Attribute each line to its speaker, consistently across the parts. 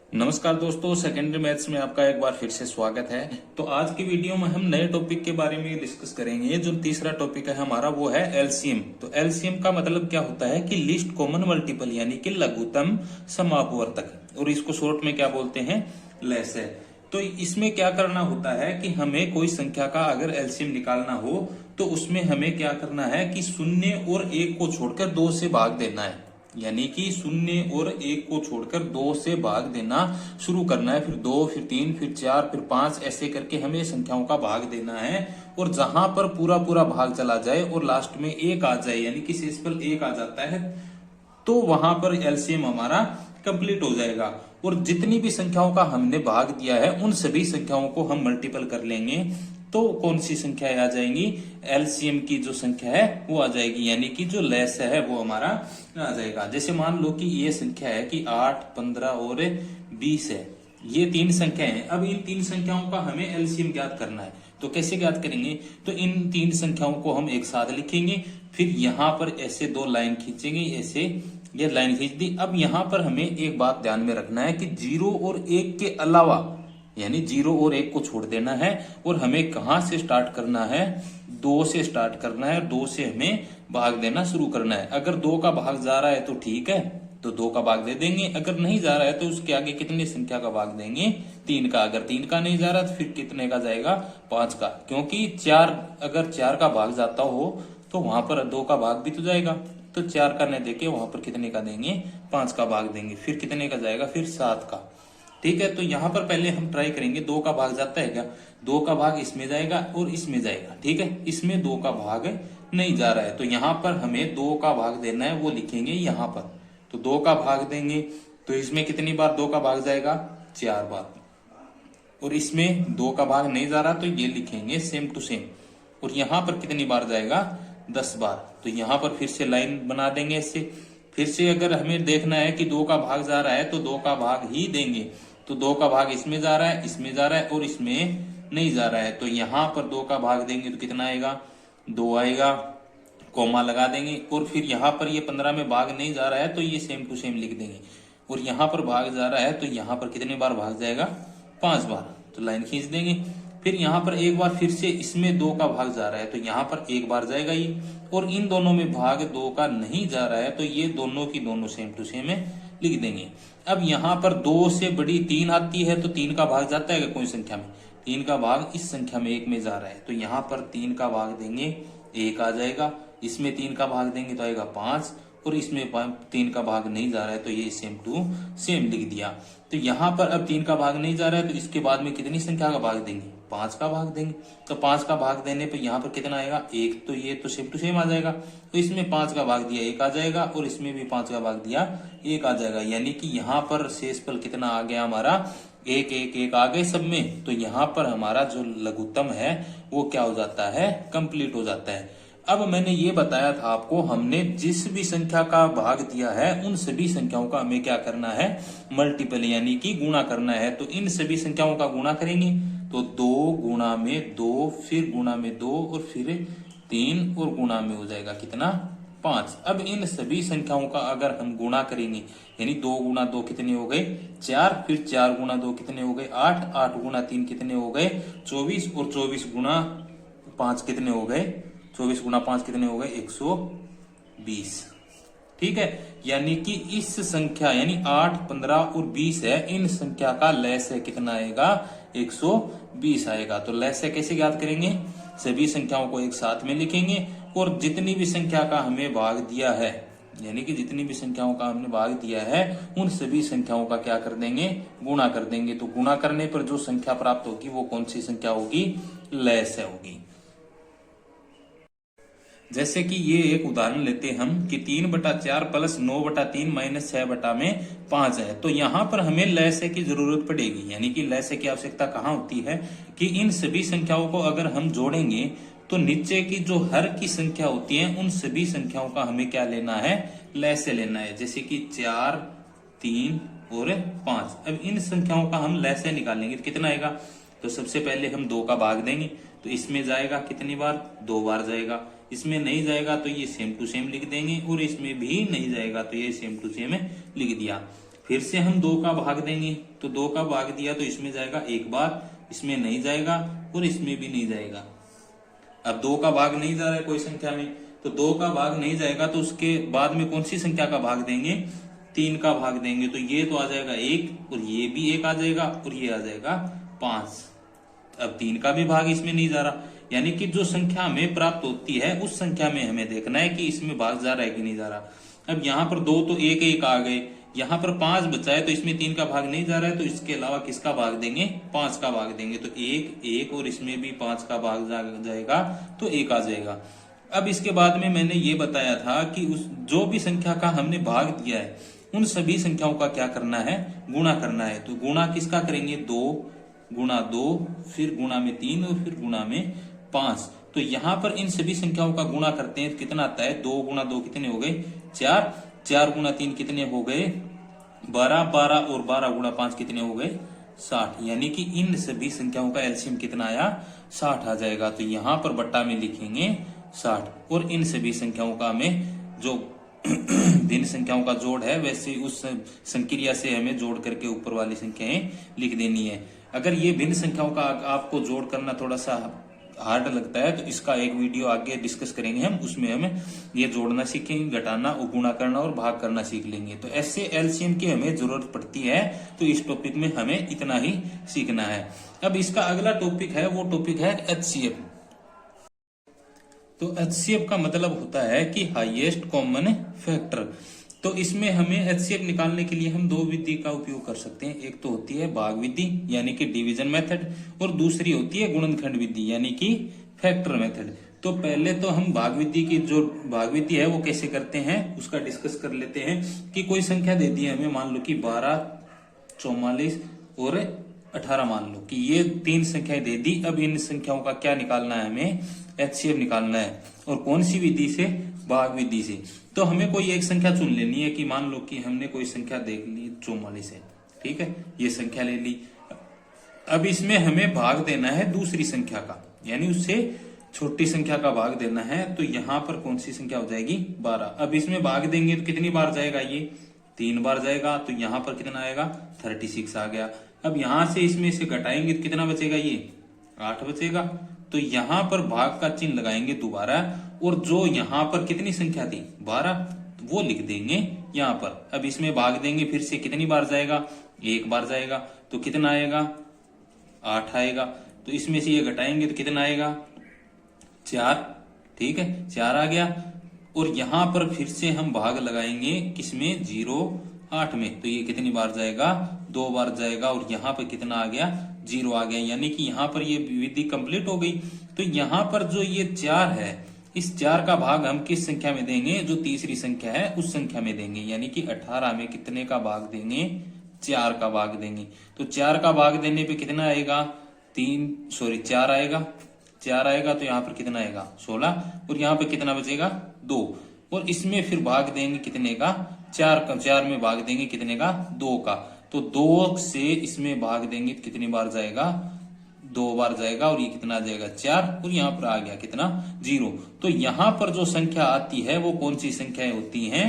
Speaker 1: नमस्कार दोस्तों, secondary maths में आपका एक बार फिर से स्वागत है। तो आज की वीडियो में हम नए टॉपिक के बारे में डिस्कस करेंगे। जो तीसरा टॉपिक है हमारा वो है एलसीएम। तो एलसीएम का मतलब क्या होता है कि लिस्ट कॉमन मल्टीपल, यानी कि लघुत्तम समापवर्तक, और इसको शॉर्ट में क्या बोलते हैं, लेस है। तो इसमें क्या करना होता है कि हमें कोई संख्या का अगर एलसीएम निकालना हो तो उसमें हमें क्या करना है कि शून्य और एक को छोड़कर दो से भाग देना है। यानी कि शून्य और एक को छोड़कर दो से भाग देना शुरू करना है। फिर दो, फिर तीन, फिर चार, फिर पांच, ऐसे करके हमें संख्याओं का भाग देना है। और जहां पर पूरा पूरा भाग चला जाए और लास्ट में एक आ जाए, यानी कि शेषफल एक आ जाता है, तो वहां पर एलसीएम हमारा कंप्लीट हो जाएगा। और जितनी भी संख्याओं का हमने भाग दिया है उन सभी संख्याओं को हम मल्टीपल कर लेंगे तो कौन सी संख्या आ जाएंगी, एलसीएम की जो संख्या है वो आ जाएगी, यानी कि जो लेस है वो हमारा आ जाएगा। जैसे मान लो कि ये संख्या है कि 8, 15 और 20 है। ये तीन संख्याएं हैं। अब इन तीन संख्याओं का हमें एलसीएम ज्ञात करना है। तो कैसे ज्ञात करेंगे, तो इन तीन संख्याओं को हम एक साथ लिखेंगे। फिर यहां पर ऐसे दो लाइन खींचेंगे, ऐसे ये लाइन खींच दी। अब यहां पर हमें एक बात ध्यान में रखना है कि 0 और 1 के अलावा, यानी 0 और 1 को छोड़ देना है। और हमें कहां से स्टार्ट करना है, 2 से स्टार्ट करना है। 2 से हमें भाग देना शुरू करना है। अगर 2 का भाग जा रहा है तो ठीक है, तो 2 का भाग दे देंगे। अगर नहीं जा रहा है तो उसके आगे कितनी संख्या का भाग देंगे, 3 का। अगर 3 का नहीं जा रहा तो फिर कितने का जाएगा, 5 का। क्योंकि 4, अगर 4 का भाग जाता हो तो वहां पर 2 का भाग भी तो जाएगा। तो 4 का नहीं देके वहां पर कितने का देंगे, 5 का भाग देंगे। फिर कितने का जाएगा, फिर 7 का। ठीक है, तो यहां पर पहले हम ट्राई करेंगे। 2 का भाग जाता है क्या, 2 का भाग इसमें जाएगा और इसमें जाएगा। ठीक है, इसमें 2 का भाग नहीं जा रहा है, तो यहां पर हमें 2 का भाग देना है, वो लिखेंगे यहां पर। तो 2 का भाग देंगे तो इसमें कितनी बार 2 का भाग जाएगा, 4 बार। और इसमें 2 का भाग नहीं जा रहा तो ये लिखेंगे सेम टू सेम। और यहां पर कितनी बार जाएगा, 10 बार। तो यहां पर फिर से लाइन बना देंगे इससे। फिर से अगर हमें देखना है कि 2 का भाग जा रहा है तो 2 का भाग ही देंगे। तो 2 का भाग इसमें जा रहा है, इसमें जा रहा है और इसमें नहीं जा रहा है, तो यहां पर 2 का भाग देंगे तो कितना आएगा, 2 आएगा। कोमा लगा देंगे। और फिर यहां पर ये 15 में भाग नहीं जा रहा है तो ये सेम टू सेम लिख देंगे। और यहां पर भाग जा रहा है तो यहां पर कितने बार भाग जाएगा, 5 बार। तो लाइन खींच देंगे। फिर यहां पर एक बार फिर से इसमें 2 का भाग जा रहा है तो यहां पर एक बार जाएगा ये। और इन दोनों में भाग 2 का नहीं जा रहा है तो ये दोनों की दोनों सेम टू सेम है, लिख देंगे। अब यहां पर 2 से बड़ी 3 आती है तो 3 का भाग जाता है कोई संख्या में, 3 का भाग इस संख्या में 1 में जा रहा है तो यहां पर 3 का भाग देंगे, 1 आ जाएगा। इसमें 3 का भाग देंगे तो आएगा 5। और इसमें 3 का भाग नहीं जा रहा है तो ये सेम टू सेम लिख दिया। तो यहां पर अब 3 का भाग नहीं जा रहा है तो इसके बाद में कितनी संख्या का भाग देंगे, 5 का भाग देंगे। तो 5 का भाग देने पर यहाँ पर कितना आएगा, 1। तो ये तो सेम टू सेम आ जाएगा। तो इसमें 5 का भाग दिया 1 आ जाएगा और इसमें भी 5 का भाग दिया 1 आ जाएगा। यानी कि यहाँ पर शेषफल कितना आ गया हमारा, 1 1 1 आ गए सब में। तो यहाँ पर हमारा जो लघुत्तम है वो क्या हो जाता है, कंप्लीट हो जाता है। अब मैंने ये बताया था आपको, हमने जिस भी संख्या का भाग दिया है उन सभी संख्याओं का हमें क्या करना है, मल्टीपल, यानी कि गुणा करना है। तो इन सभी संख्याओं का गुणा करेंगे तो 2 गुणा में 2, फिर गुणा में 2 और फिर 3 और गुणा में हो जाएगा कितना, 5। अब इन सभी संख्याओं का अगर हम गुणा करेंगे, यानी 2 गुणा 2 कितने हो गए, 4। फिर 4 गुणा 2 कितने हो गए, 8। 8 गुणा 3 कितने हो गए, 24। और 24 गुणा 5 कितने हो गए, 24 गुणा 5 कितने हो गए, 120। ठीक है, यानी कि इस संख्या यानी 8, 15 और 20 है, इन संख्या का लेस है कितना आएगा, 120 आएगा। तो लेस है कैसे ज्ञात करेंगे, सभी संख्याओं को एक साथ में लिखेंगे और जितनी भी संख्या का हमें भाग दिया है, यानी कि जितनी भी संख्याओं का हमने भाग दिया है उन सभी संख्याओं का क्या कर देंगे, गुणा कर देंगे। तो गुणा करने पर जो संख्या प्राप्त होगी वो कौन सी संख्या होगी, लेस है होगी। जैसे कि ये एक उदाहरण लेते हम कि 3/4 प्लस 9/3 माइनस 6/5 है। तो यहाँ पर हमें लैसे की जरूरत पड़ेगी, यानी कि लैसे की आवश्यकता कहाँ होती है कि इन सभी संख्याओं को अगर हम जोड़ेंगे तो नीचे की जो हर की संख्या होती है उन सभी संख्याओं का हमें क्या लेना है, लैसे लेना है। जैसे कि 4, 3 और 5। अब इन संख्याओं का हम लैसे निकालेंगे तो कितना आएगा, तो सबसे पहले हम 2 का भाग देंगे तो इसमें जाएगा कितनी बार, 2 बार जाएगा। इसमें नहीं जाएगा तो ये सेम टू सेम लिख देंगे और इसमें भी नहीं जाएगा तो ये सेम टू सेम लिख दिया। फिर से हम 2 का भाग देंगे, तो 2 का भाग दिया तो इसमें जाएगा एक बार, इसमें नहीं जाएगा और इसमें भी नहीं जाएगा। अब 2 का भाग नहीं जा रहा है कोई संख्या में, तो 2 का भाग नहीं जाएगा तो उसके बाद में कौन सी संख्या का भाग देंगे, 3 का भाग देंगे। तो ये तो आ जाएगा 1 और ये भी 1 आ जाएगा और ये आ जाएगा 5। अब 3 का भी भाग इसमें नहीं जा रहा, यानी कि जो संख्या हमें प्राप्त होती है उस संख्या में हमें देखना है कि इसमें भाग जा रहा है कि नहीं जा रहा। अब यहाँ पर 2 तो 1 1 आ गए, यहाँ पर 5 बचा है तो इसमें 3 का भाग नहीं जा रहा है, तो इसके अलावा किसका भाग देंगे, 5 का भाग देंगे। तो 1 1 और इसमें भी 5 का भाग जाएगा तो 1 आ जाएगा। अब इसके बाद में मैंने ये बताया था कि उस जो भी संख्या का हमने भाग दिया है उन सभी संख्याओं का क्या करना है, गुणा करना है। तो गुणा किसका करेंगे, 2 गुणा 2, फिर गुणा में 3 और फिर गुणा में 5। तो यहाँ पर इन सभी संख्याओं का गुणा करते हैं तो कितना आता है, 2 गुणा 2 कितने हो गए, 4, 4 गुणा 3 कितने हो गए, 12, 12 और 12 गुणा 5 कितने हो गए, 60। यानी कि इन सभी संख्याओं का एलसीएम कितना आया, 60 आ जाएगा। तो यहाँ पर बट्टा में लिखेंगे 60 और इन सभी संख्याओं का हमें जो भिन्न संख्याओं का जोड़ है वैसे उस संक्रिया से हमें जोड़ करके ऊपर वाली संख्याएं लिख देनी है। अगर ये भिन्न संख्याओं का आपको जोड़ करना थोड़ा सा हार्ड लगता है तो इसका एक वीडियो आगे डिस्कस करेंगे हम, उसमें हमें ये जोड़ना सीखेंगे, घटाना और गुणा करना और भाग करना सीख लेंगे। तो ऐसे एलसीएम की हमें जरूरत पड़ती है, तो इस टॉपिक में हमें इतना ही सीखना है। अब इसका अगला टॉपिक है, वो टॉपिक है एचसीएफ। तो एचसीएफ का मतलब होता है कि हाईएस्ट कॉमन फैक्टर। तो इसमें हमें एचसीएफ निकालने के लिए हम 2 विधि का उपयोग कर सकते हैं। एक तो होती है भाग विधि यानी कि डिवीजन मेथड, और दूसरी होती है गुणनखंड विधि यानी कि फैक्टर मेथड। तो पहले तो हम भाग विधि की जो भाग विधि है वो कैसे करते हैं उसका डिस्कस कर लेते हैं। कि कोई संख्या दे दी है हमें, मान लो कि 12, 44 और 18 मान लो कि ये 3 संख्याएं दे दी। अब इन संख्याओं का क्या निकालना है, हमें एचसीएफ निकालना है। और कौन सी विधि से, भाग विधि से। तो हमें कोई एक संख्या चुन लेनी है कि मान लो कि हमने कोई संख्या देख ली 44 है, ठीक है, ये संख्या ले ली। अब इसमें हमें भाग देना है दूसरी संख्या का, यानी उससे छोटी संख्या का भाग देना है। तो यहाँ पर कौन सी संख्या हो जाएगी, 12। अब इसमें भाग देंगे तो कितनी बार जाएगा, ये 3 बार जाएगा। तो यहाँ पर कितना आएगा, 36 आ गया। अब यहां से इसमें से घटाएंगे तो कितना बचेगा, ये 8 बचेगा। तो यहाँ पर भाग का चिन्ह लगाएंगे दोबारा, और जो यहाँ पर कितनी संख्या थी 12 वो लिख देंगे यहाँ पर। अब इसमें भाग देंगे फिर से कितनी बार जाएगा, 1 बार जाएगा। तो कितना आएगा, 8 आएगा। तो इसमें से ये घटाएंगे तो कितना आएगा, 4, ठीक है, 4 आ गया। और यहाँ पर फिर से हम भाग लगाएंगे किसमें, 0, 8 में। तो ये कितनी बार जाएगा, 2 बार जाएगा। और यहाँ पर कितना आ गया, 0 आ गया। यानी कि यहाँ पर ये विधि कंप्लीट हो गई। तो यहाँ पर जो ये 4 है, इस 4 का भाग हम किस संख्या में देंगे, जो तीसरी संख्या है उस संख्या में देंगे। यानी कि 18 में कितने का भाग देंगे, 4 का भाग देंगे। तो 4 का भाग देने पे कितना आएगा, 4 आएगा। 4 आएगा तो यहाँ पर कितना आएगा, 16। और यहाँ पे कितना बचेगा, 2। और इसमें फिर भाग देंगे कितने का, 4 का। 4 में भाग देंगे कितने का, 2 का। तो 2 से इसमें भाग देंगे तो कितनी बार जाएगा, 2 बार जाएगा। और ये कितना आ जाएगा, 4। और यहाँ पर आ गया कितना, 0। तो यहाँ पर जो संख्या आती है वो कौन सी संख्याएं होती हैं,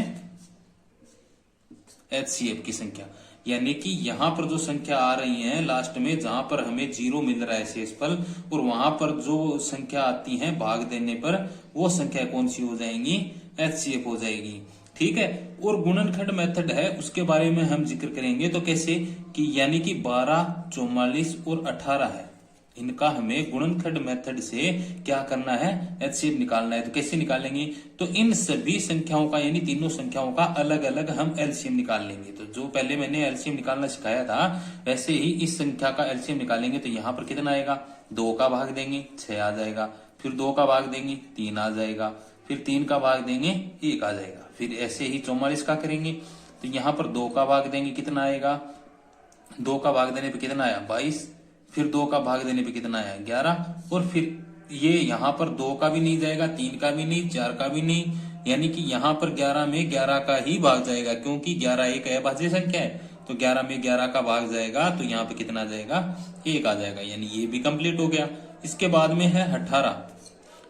Speaker 1: एचसीएफ की संख्या। यानी कि यहाँ पर जो संख्या आ रही है लास्ट में, जहां पर हमें 0 मिल रहा है शेषफल, और वहां पर जो संख्या आती है भाग देने पर, वो संख्या कौन सी हो जाएंगी, एचसीएफ हो जाएगी, ठीक है। और गुणनखंड मेथड है, उसके बारे में हम जिक्र करेंगे। तो कैसे कि यानी कि 12, 44 और 18 है, इनका हमें गुणनखंड मेथड से क्या करना है, एचसीएफ निकालना है। तो कैसे निकालेंगे, तो इन सभी संख्याओं का यानी तीनों संख्याओं का अलग अलग हम एलसीएम निकाल लेंगे। तो जो पहले मैंने एलसीएम निकालना सिखाया था वैसे ही इस संख्या का एलसीएम निकालेंगे। तो यहाँ पर कितना आएगा, 2 का भाग देंगे 6 आ जाएगा, फिर 2 का भाग देंगे 3 आ जाएगा, फिर 3 का भाग देंगे 1 आ जाएगा। फिर ऐसे ही 44 का करेंगे तो यहाँ पर 2 का भाग देंगे कितना आएगा, 2 का भाग देने पे कितना आया, 22। फिर 2 का भाग देने पे कितना आया, 11। और फिर ये यहाँ पर 2 का भी नहीं जाएगा, 3 का भी नहीं, 4 का भी नहीं। यानी कि यहाँ पर 11 में 11 का ही भाग जाएगा, क्योंकि 11 एक अभाज्य संख्या है। तो 11 में 11 का भाग जाएगा तो यहाँ पे कितना जाएगा, 1 आ जाएगा। यानी ये भी कंप्लीट हो गया। इसके बाद में है 18।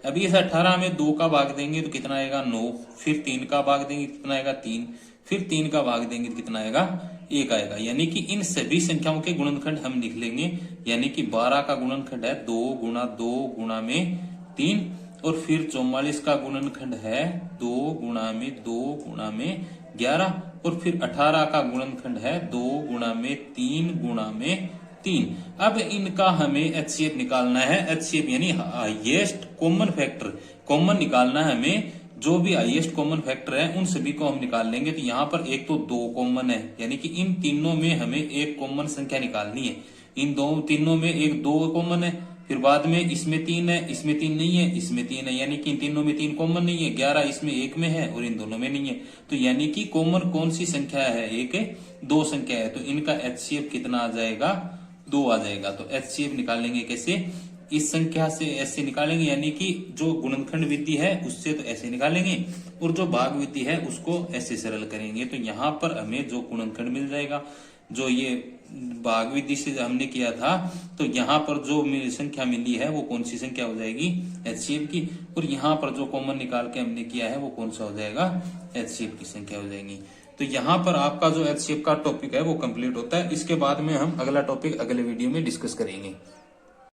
Speaker 1: अभी इस 18 में 2 का भाग देंगे तो कितना आएगा, 9। फिर 3 का भाग देंगे कितना आएगा, 3। फिर 3 का भाग देंगे तो कितना आएगा, 1 आएगा। यानी कि इन सभी संख्याओं के गुणनखंड हम लिख लेंगे। यानी कि 12 का गुणनखंड है 2 गुणा 2 गुणा में 3, और फिर 44 का गुणनखंड है 2 गुणा में 2 गुणा में 11, और फिर 18 का गुणनखंड है 2 गुणा में 3 गुणा में 3। अब इनका हमें एचसीएफ निकालना है। एचसीएफ यानी हाईएस्ट कॉमन फैक्टर, कॉमन निकालना है हमें। जो भी हाईएस्ट कॉमन फैक्टर है उन सभी को हम निकाल लेंगे। तो यहाँ पर एक तो 2 कॉमन है, यानी कि इन तीनों में हमें एक कॉमन संख्या निकालनी है। इन तीनों में एक 2 कॉमन है, फिर बाद में इसमें 3 है, इसमें 3 नहीं है, इसमें 3 है, यानी कि इन तीनों में 3 कॉमन नहीं है। 11 इसमें 1 में है और इन दोनों में नहीं है। तो यानी कि कॉमन कौन सी संख्या है? एक 2 संख्या है। तो इनका एचसीएफ कितना आ जाएगा? 2 आ जाएगा। तो एचसीएफ निकालेंगे कैसे? इस संख्या से ऐसे निकालेंगे, यानी कि जो गुणनखंड विधि है उससे तो ऐसे निकालेंगे, और जो भाग विधि है उसको ऐसे सरल करेंगे। तो यहाँ पर हमें जो गुणनखंड मिल जाएगा, जो ये भाग विधि से हमने किया था, तो यहाँ पर जो संख्या मिली है वो कौन सी संख्या हो जाएगी? एचसीएफ की। और यहाँ पर जो कॉमन निकाल के हमने किया है वो कौन सा हो जाएगा? एचसीएफ की संख्या हो जाएगी। तो यहाँ पर आपका जो एचसीएफ का टॉपिक है वो कंप्लीट होता है। इसके बाद में हम अगला टॉपिक अगले वीडियो में डिस्कस करेंगे।